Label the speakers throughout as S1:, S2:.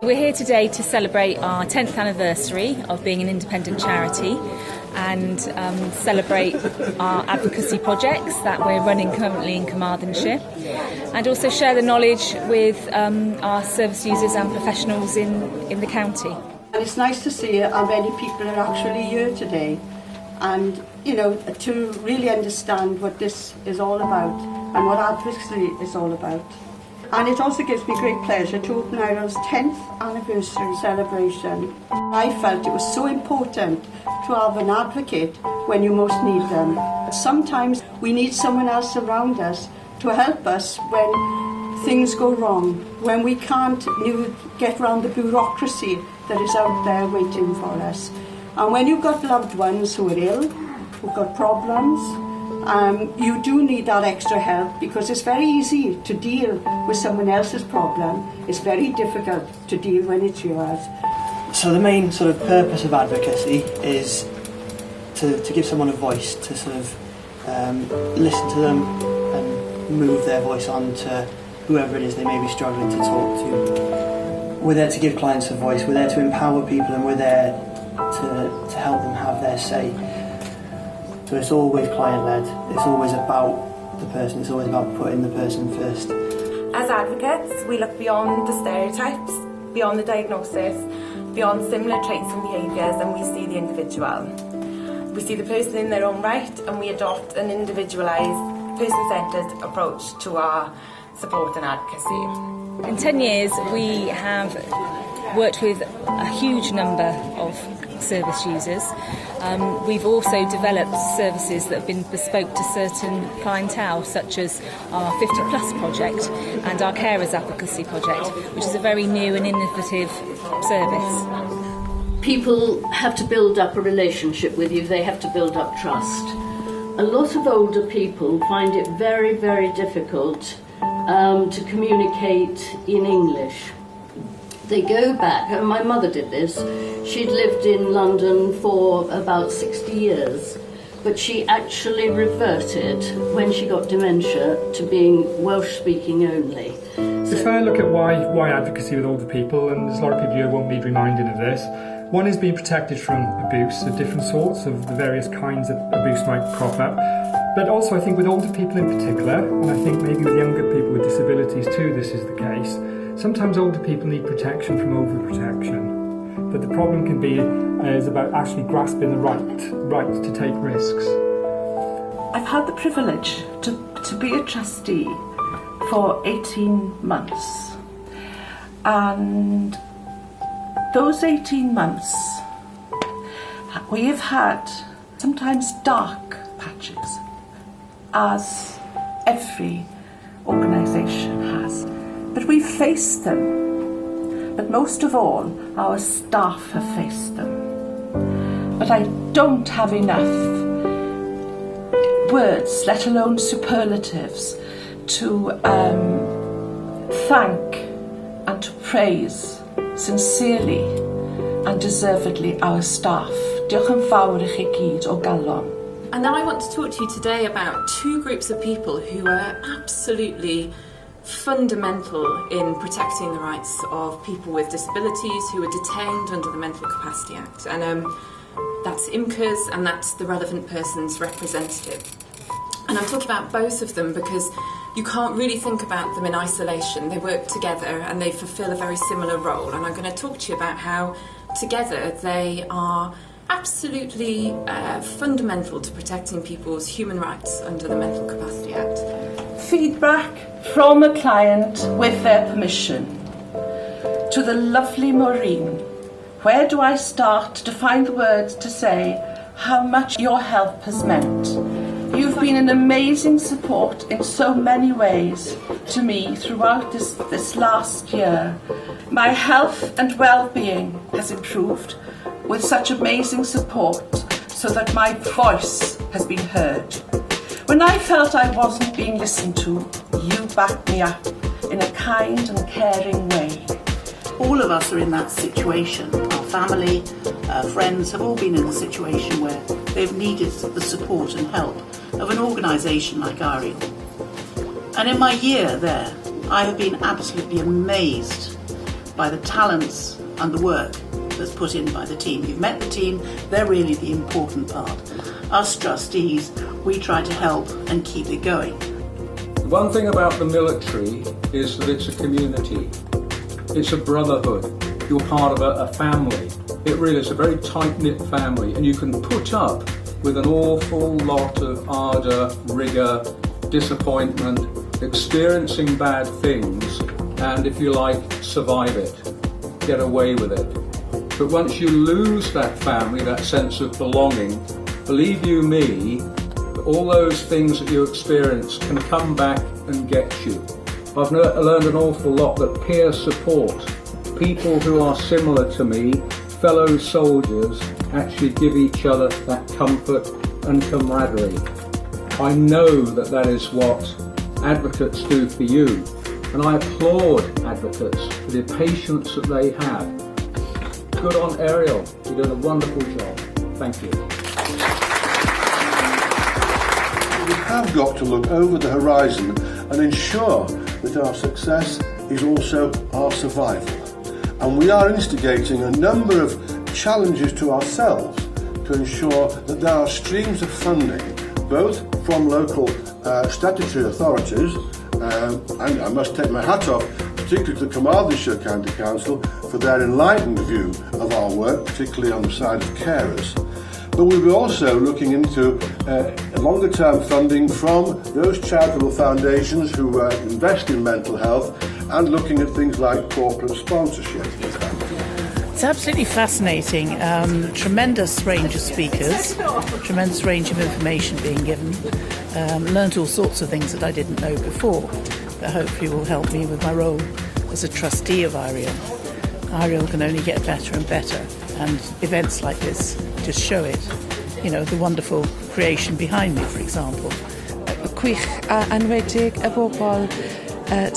S1: We're here today to celebrate our 10th anniversary of being an independent charity and celebrate our advocacy projects that we're running currently in Carmarthenshire, and also share the knowledge with our service users and professionals in the county.
S2: And it's nice to see how many people are actually here today, and to really understand what this is all about and what advocacy is all about. And it also gives me great pleasure to open Eiriol's 10th anniversary celebration. I felt it was so important to have an advocate when you most need them. Sometimes we need someone else around us to help us when things go wrong, when we can't get around the bureaucracy that is out there waiting for us. And when you've got loved ones who are ill, who've got problems, you do need that extra help, because it's very easy to deal with someone else's problem. It's very difficult to deal when it's yours.
S3: So the main sort of purpose of advocacy is to give someone a voice, to sort of listen to them and move their voice on to whoever it is they may be struggling to talk to. We're there to give clients a voice, we're there to empower people, and we're there to help them have their say. So it's always client-led, it's always about the person, it's always about putting the person first.
S4: As advocates, we look beyond the stereotypes, beyond the diagnosis, beyond similar traits and behaviours, and we see the individual. We see the person in their own right, and we adopt an individualised, person-centred approach to our support and advocacy.
S1: In 10 years we have worked with a huge number of service users. We've also developed services that have been bespoke to certain clientele, such as our 50 Plus project and our Carers Advocacy project, which is a very new and innovative service.
S5: People have to build up a relationship with you, they have to build up trust. A lot of older people find it very, very difficult to communicate in English. They go back, and my mother did this. She'd lived in London for about 60 years, but she actually reverted, when she got dementia, to being Welsh-speaking only.
S6: If I look at why advocacy with older people, and there's a lot of people here who won't need reminding of this, one is being protected from abuse of different sorts, of the various kinds of abuse might crop up. But also I think with older people in particular, and I think maybe with younger people with disabilities too this is the case, sometimes older people need protection from overprotection. That the problem can be is about actually grasping the right to take risks.
S7: I've had the privilege to be a trustee for 18 months. And those 18 months, we have had sometimes dark patches, as every organisation has. But we've faced them. But most of all, our staff have faced them. But I don't have enough words, let alone superlatives, to thank and to praise sincerely and deservedly our staff. Diolch yn fawr I chi gyd o galon.
S8: And now I want to talk to you today about two groups of people who are absolutely fundamental in protecting the rights of people with disabilities who are detained under the Mental Capacity Act. And that's IMCA's, and that's the relevant person's representative. And I'm talking about both of them because you can't really think about them in isolation. They work together and they fulfil a very similar role. And I'm going to talk to you about how together they are absolutely fundamental to protecting people's human rights under the Mental Capacity Act.
S7: Feedback from a client with their permission. To the lovely Maureen, where do I start to find the words to say how much your help has meant? You've been an amazing support in so many ways to me throughout this last year. My health and well-being has improved with such amazing support so that my voice has been heard. When I felt I wasn't being listened to, you backed me up in a kind and caring way.
S9: All of us are in that situation. Our family, our friends have all been in a situation where they've needed the support and help of an organisation like Eiriol. And in my year there, I have been absolutely amazed by the talents and the work that's put in by the team. You've met the team, they're really the important part. Us trustees, we try to help and keep it going.
S10: The one thing about the military is that it's a community. It's a brotherhood. You're part of a family. It really is a very tight-knit family, and you can put up with an awful lot of ardour, rigour, disappointment, experiencing bad things, and if you like, survive it, get away with it. But once you lose that family, that sense of belonging, believe you me, all those things that you experience can come back and get you. I've learned an awful lot that peer support, people who are similar to me, fellow soldiers, actually give each other that comfort and camaraderie. I know that that is what advocates do for you, and I applaud advocates for the patience that they have. Good on Eiriol, you're doing a wonderful job. Thank you.
S11: We have got to look over the horizon and ensure that our success is also our survival. And we are instigating a number of challenges to ourselves to ensure that there are streams of funding, both from local statutory authorities, and I must take my hat off particularly to the Carmarthenshire County Council for their enlightened view of our work, particularly on the side of carers. But we'll be also looking into longer term funding from those charitable foundations who invest in mental health, and looking at things like corporate sponsorship.
S12: It's absolutely fascinating. Tremendous range of speakers, tremendous range of information being given. Learned all sorts of things that I didn't know before, that hopefully will help me with my role as a trustee of Eiriol. Eiriol can only get better and better, and events like this just show it. You know, the wonderful creation behind me, for example.
S13: Gwych a enwedig y bobl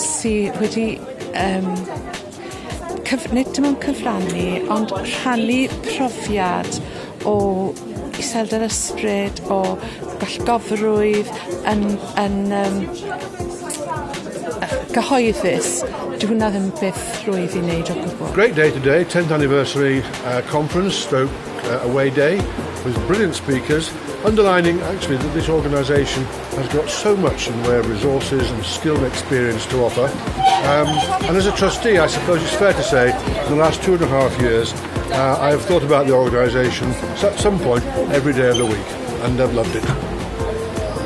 S13: sydd wedi nid dim ond cyfrannu, ond rhannu profiad o iselder ysbryd, o gallgofrwydd yn gyhoeddus. Dyw hwnna ddim beth rwydd i wneud o gwbl.
S11: Great day today, 10th anniversary conference, stroke away day, with brilliant speakers, underlining actually that this organisation has got so much in the way of resources and skill and experience to offer. And as a trustee, I suppose it's fair to say, in the last 2.5 years, I have thought about the organisation at some point every day of the week, and I've loved it.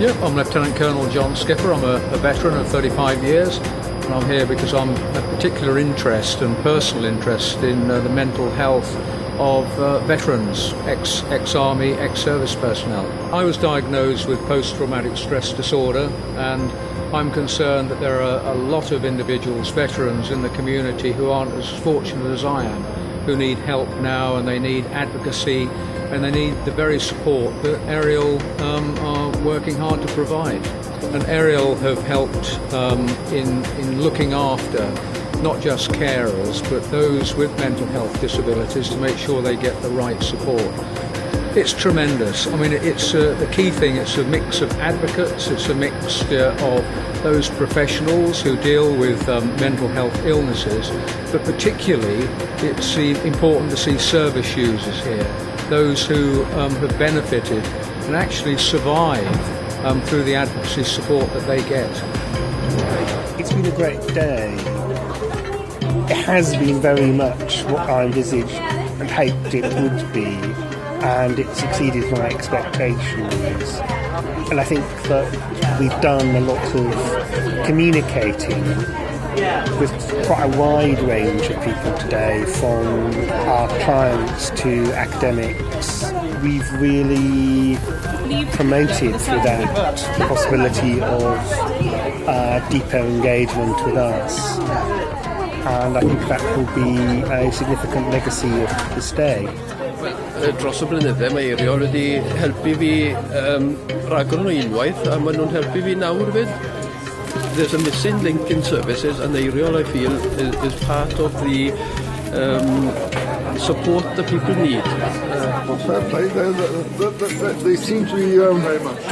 S10: Yep, I'm Lieutenant Colonel John Skipper. I'm a veteran of 35 years, and I'm here because I'm a particular interest and personal interest in the mental health of veterans, ex-army, ex-service personnel. I was diagnosed with post-traumatic stress disorder, and I'm concerned that there are a lot of individuals, veterans in the community, who aren't as fortunate as I am, who need help now, and they need advocacy, and they need the very support that Eiriol are working hard to provide. And Eiriol have helped in looking after not just carers, but those with mental health disabilities, to make sure they get the right support. It's tremendous. I mean, it's the key thing, it's a mix of advocates, it's a mixture of those professionals who deal with mental health illnesses, but particularly it's important to see service users here, those who have benefited and actually survive through the advocacy support that they get.
S14: It's been a great day. It has been very much what I envisaged and hoped it would be, and it's exceeded my expectations. And I think that we've done a lot of communicating with quite a wide range of people today, from our clients to academics. We've really promoted through that the possibility of deeper engagement with us. And I think that will be a significant legacy of this day.
S15: Dros y blynydde mae Eiriol wedi helpu fi rhagor o unwaith, a maen nhw'n helpu fi nawr fyd. There's a missing link in services, and Eiriol, I feel, is part of the support that people need.
S16: Well, fair play. They seem to be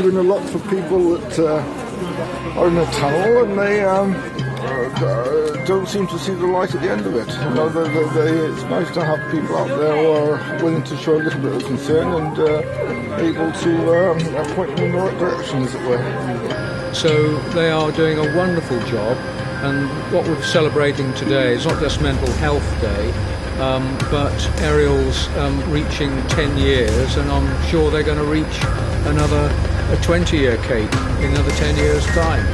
S16: doing a lot for people that are in a tunnel, and don't seem to see the light at the end of it. You know, it's nice to have people out there who are willing to show a little bit of concern and able to point them in the right direction, as it were.
S10: So they are doing a wonderful job, and what we're celebrating today is not just Mental Health Day, but Eiriol's reaching 10 years, and I'm sure they're going to reach a 20-year, Kate, in another 10 years' time.